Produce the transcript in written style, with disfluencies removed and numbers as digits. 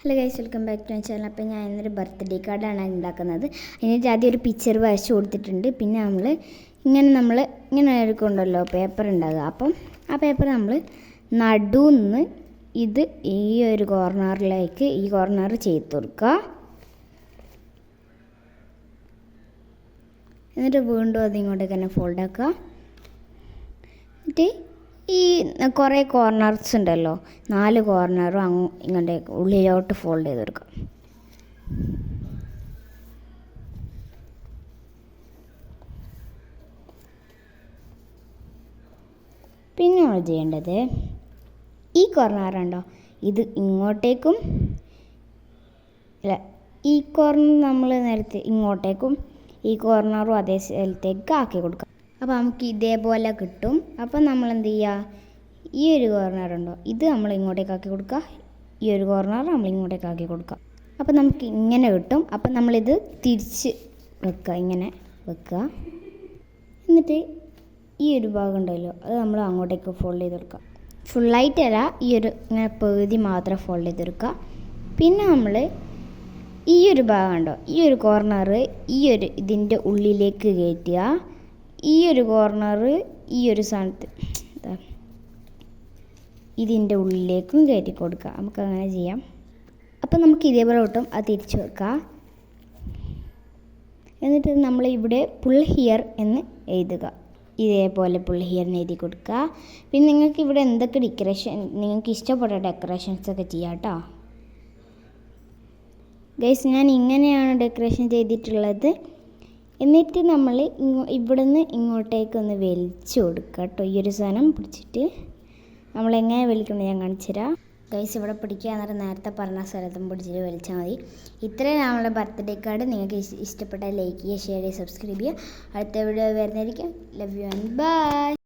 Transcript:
Hello guys, welcome back to my channel. അപ്പോൾ ഞാൻ ഇന്നൊരു ബർത്ത്ഡേ കാർഡാണ് ഉണ്ടാക്കുന്നത്. അതിനായിട്ട് ആദ്യം ഒരു പിക്ചർ വരച്ച് കൊടുത്തിട്ടുണ്ട്. പിന്നെ നമ്മൾ ഇങ്ങനെ എടുക്കുന്നുണ്ടല്ലോ പേപ്പർ ഉണ്ടാകുക. അപ്പം ആ പേപ്പർ നമ്മൾ നടുന്ന് ഇത് ഈ ഒരു കോർണറിലേക്ക് ഈ കോർണർ ചെയ്ത് കൊടുക്കുക. എന്നിട്ട് വീണ്ടും അത് ഇങ്ങോട്ടേക്ക് തന്നെ ഫോൾഡ് ആക്കുക. എന്നിട്ട് ഈ കുറേ കോർണർസ് ഉണ്ടല്ലോ, 4 കോർണറും ഇങ്ങോട്ട് ഉള്ളിലോട്ട് ഫോൾഡ് ചെയ്ത് കൊടുക്കാം. പിന്നെ നമ്മൾ ചെയ്യേണ്ടത് ഈ കോർണറുണ്ടോ, ഇത് ഇങ്ങോട്ടേക്കും അല്ല, ഈ കോർണർ നമ്മൾ നേരത്തെ ഇങ്ങോട്ടേക്കും ഈ കോർണറും അതേ സ്ഥലത്തേക്ക് ആക്കി കൊടുക്കാം. അപ്പോൾ നമുക്ക് ഇതേപോലെ കിട്ടും. അപ്പം നമ്മൾ എന്ത് ചെയ്യുക, ഈ ഒരു കോർണറുണ്ടോ ഇത് നമ്മൾ ഇങ്ങോട്ടേക്ക് ആക്കി കൊടുക്കുക, ഈ ഒരു കോർണർ നമ്മൾ ഇങ്ങോട്ടേക്ക് ആക്കി കൊടുക്കുക. അപ്പം നമുക്ക് ഇങ്ങനെ കിട്ടും. അപ്പം നമ്മളിത് തിരിച്ച് വെക്കുക, ഇങ്ങനെ വെക്കുക. എന്നിട്ട് ഈ ഒരു ഭാഗം ഉണ്ടല്ലോ അത് നമ്മൾ അങ്ങോട്ടേക്ക് ഫോൾഡ് ചെയ്ത് കൊടുക്കുക. ഫുള്ളായിട്ടല്ല, ഈ ഒരു ഇങ്ങനെ പകുതി മാത്രം ഫോൾഡ് ചെയ്ത് കൊടുക്കുക. പിന്നെ നമ്മൾ ഈ ഒരു ഭാഗം ഉണ്ടോ, ഈ ഒരു കോർണർ ഇതിൻ്റെ ഉള്ളിലേക്ക് കയറ്റുക. ഈ ഒരു കോർണർ ഈ ഒരു സ്ഥാനത്ത് ഇതിൻ്റെ ഉള്ളിലേക്കും കയറ്റി കൊടുക്കുക. നമുക്കങ്ങനെ ചെയ്യാം. അപ്പം നമുക്ക് ഇതേപോലെ കിട്ടും. അത് തിരിച്ചു വെക്കുക. എന്നിട്ട് നമ്മൾ ഇവിടെ പുൾ ഹിയർ എന്ന് എഴുതുക. ഇതേപോലെ പുൾ ഹിയർ എന്ന് എഴുതി കൊടുക്കുക. പിന്നെ നിങ്ങൾക്ക് ഇവിടെ എന്തൊക്കെ ഡെക്കറേഷൻ നിങ്ങൾക്ക് ഇഷ്ടപ്പെട്ട ഡെക്കറേഷൻസൊക്കെ ചെയ്യാം കേട്ടോ. ഗൈസ്, ഞാൻ ഇങ്ങനെയാണ് ഡെക്കറേഷൻ ചെയ്തിട്ടുള്ളത്. എന്നിട്ട് നമ്മൾ ഇവിടുന്ന് ഇങ്ങോട്ടേക്കൊന്ന് വലിച്ചു കൊടുക്കുക കേട്ടോ. ഈ ഒരു സാധനം പിടിച്ചിട്ട് നമ്മളെങ്ങനെ വലിക്കണം ഞാൻ കാണിച്ചു തരാം. ഗൈസ്, ഇവിടെ പിടിക്കുക എന്നിട്ട് നേരത്തെ പറഞ്ഞ സ്ഥലത്തും പിടിച്ചിട്ട് വലിച്ചാൽ മതി. ഇത്രയും നമ്മുടെ ബർത്ത്ഡേ കാർഡ്. നിങ്ങൾക്ക് ഇഷ്ടപ്പെട്ടാൽ ലൈക്ക് ചെയ്യുക, ഷെയർ ചെയ്യുക, സബ്സ്ക്രൈബ് ചെയ്യുക. അടുത്ത വീഡിയോ വരുന്നതായിരിക്കും. Love you and by.